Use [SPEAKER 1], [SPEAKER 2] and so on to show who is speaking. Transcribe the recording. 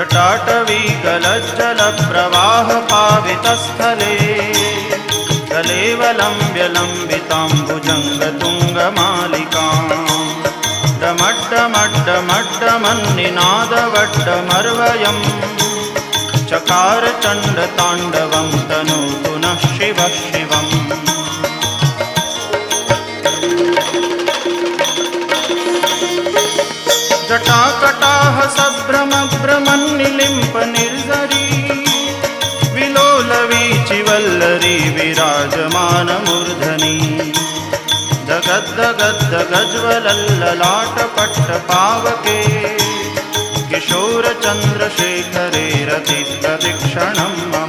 [SPEAKER 1] जटाटवी गलज्जलप्रवाहपावितस्थले कलेवलम्ब्य लम्बिताम्बुजङ्गतुङ्गमालिकाम् डमड्डमड्डमड्डमन्निनादवड्डमर्वयम् चकार चण्डताण्डवं तनोतु नः शिवः शिवम्। जटाकटाह सभ्रमभ्रमन्निलिम्प निर्झरी विलोलवीचिवल्लरी विराजमानमूर्धनि दगद्दगद्दगज्ज्वलल्ललाटपट्टपावके किशोरचन्द्रशेखरे रतिप्रदक्षिणम्